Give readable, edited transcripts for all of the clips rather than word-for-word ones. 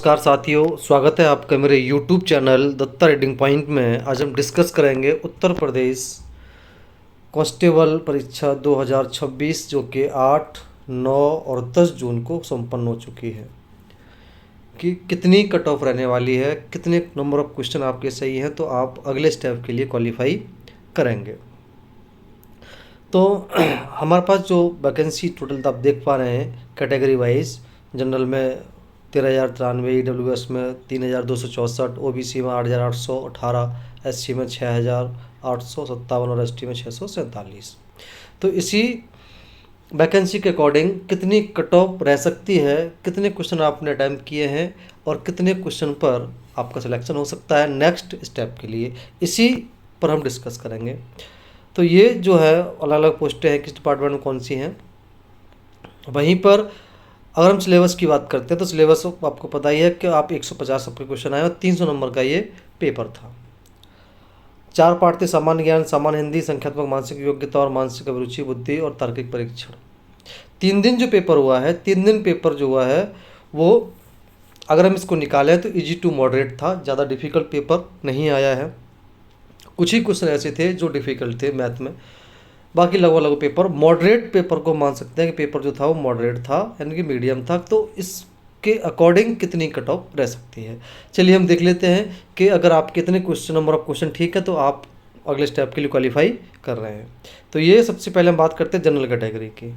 नमस्कार साथियों, स्वागत है आपका मेरे YouTube channel Datta reading point में। आज हम डिस्कस करेंगे उत्तर प्रदेश कांस्टेबल परीक्षा 2026 जो कि 8, 9 और 10 जून को संपन्न हो चुकी है कि कितनी कट ऑफ रहने वाली है, कितने नंबर ऑफ क्वेश्चन आपके सही हैं तो आप अगले स्टेप के लिए क्वालिफाई करेंगे। तो हमारे पास जो वैकेंसी टोटल आप देख पा रहे हैं कैटेगरी वाइज, जनरल में 13,093, EWS में 3,264, OBC में 8,818, SC में 6,857 और ST में 647। तो इसी वैकेंसी के अकॉर्डिंग कितनी कट ऑफ रह सकती है, कितने क्वेश्चन आपने अटैम्प्ट किए हैं और कितने क्वेश्चन पर आपका सिलेक्शन हो सकता है नेक्स्ट स्टेप के लिए, इसी पर हम डिस्कस करेंगे। तो ये जो है अलग अलग पोस्टें हैं, किस डिपार्टमेंट में कौन सी हैं। वहीं पर अगर हम सिलेबस की बात करते हैं तो सिलेबस आपको पता ही है कि आप 150 आपके क्वेश्चन आए और 300 नंबर का ये पेपर था। 4 पार्ट थे: सामान्य ज्ञान, सामान्य हिंदी, संख्यात्मक मानसिक योग्यता और मानसिक अभिरुचि, बुद्धि और तार्किक परीक्षण। 3 दिन जो पेपर हुआ है, 3 दिन पेपर जो हुआ है वो अगर हम इसको निकालें तो ईजी टू मॉडरेट था, ज़्यादा डिफ़िकल्ट पेपर नहीं आया है। कुछ ही क्वेश्चन ऐसे थे जो डिफ़िकल्ट थे मैथ में, बाकी लगभग पेपर मॉडरेट पेपर को मान सकते हैं कि पेपर जो था वो मॉडरेट था, यानी कि मीडियम था। तो इसके अकॉर्डिंग कितनी कट ऑफ रह सकती है, चलिए हम देख लेते हैं कि अगर आप कितने क्वेश्चन नंबर ऑफ क्वेश्चन ठीक है तो आप अगले स्टेप के लिए क्वालिफाई कर रहे हैं। तो ये सबसे पहले हम बात करते हैं जनरल कैटेगरी की।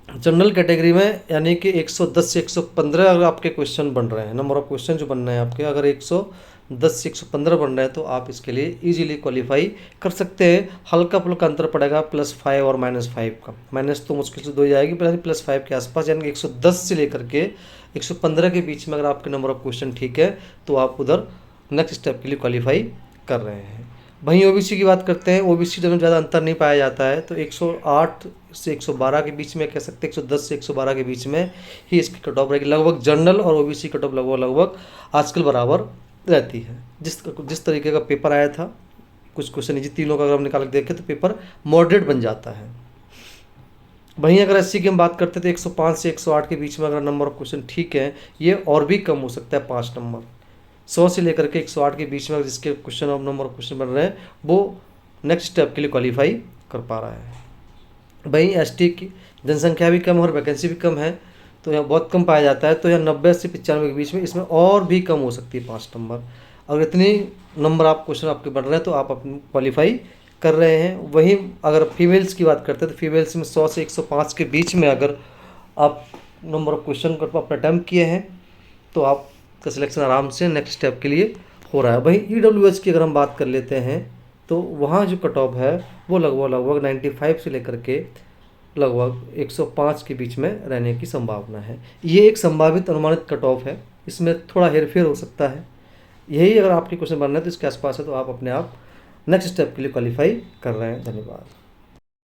जनरल कैटेगरी में यानी कि 110 से 115 अगर आपके क्वेश्चन बन रहे हैं, नंबर ऑफ क्वेश्चन जो बन रहे हैं आपके, अगर 110 से 115 बन रहे हैं तो आप इसके लिए इजीली क्वालिफाई कर सकते हैं। हल्का फुल्का अंतर पड़ेगा +5 और -5 का, माइनस तो मुश्किल से 2 ही आएगी, +5 के आसपास, यानी कि 110 से लेकर के 115 के बीच में अगर आपके नंबर ऑफ क्वेश्चन ठीक है तो आप उधर नेक्स्ट स्टेप के लिए क्वालिफाई कर रहे हैं। वहीं ओबीसी की बात करते हैं, ओबीसी में ज़्यादा अंतर नहीं पाया जाता है, तो 108 से 112 के बीच में कह सकते हैं, 110 से 112 के बीच में ही इसकी कट ऑफ रहेगी। लगभग जनरल और ओबीसी कट ऑफ लगभग आजकल बराबर रहती है। जिस तरीके का पेपर आया था, कुछ क्वेश्चन इजी तीनों का अगर हम निकाल के देखें तो पेपर मॉडरेट बन जाता है। वहीं अगर एससी की हम बात करते हैं तो 105 से 108 के बीच में अगर नंबर ऑफ क्वेश्चन ठीक है, ये और भी कम हो सकता है 5 नंबर। 100 से लेकर के 108 के बीच में जिसके क्वेश्चन और नंबर ऑफ क्वेश्चन बन रहे हैं वो नेक्स्ट स्टेप के लिए क्वालिफाई कर पा रहा है। वहीं एसटी की जनसंख्या भी कम और वैकेंसी भी कम है, तो यहाँ बहुत कम पाया जाता है, तो यहाँ 90 से 95 के बीच में इसमें और भी कम हो सकती है 5 नंबर। अगर इतनी नंबर आप क्वेश्चन आपके बढ़ रहे हैं तो आप अपनी क्वालिफाई कर रहे हैं। वहीं अगर फीमेल्स की बात करते हैं तो फीमेल्स में 100 से 105 के बीच में अगर आप नंबर ऑफ क्वेश्चन को अपना अटैम्प्ट किए हैं तो आपका सिलेक्शन आराम से नेक्स्ट स्टेप के लिए हो रहा है। वहीं EWS की अगर हम बात कर लेते हैं तो वहाँ जो कट ऑफ है वो लगभग 95 से लेकर के लगभग 105 के बीच में रहने की संभावना है। ये एक संभावित अनुमानित कट ऑफ है, इसमें थोड़ा हेरफेर हो सकता है। यही अगर आपके क्वेश्चन बन रहे हैं तो इसके आसपास है तो आप अपने आप नेक्स्ट स्टेप के लिए क्वालिफाई कर रहे हैं। धन्यवाद।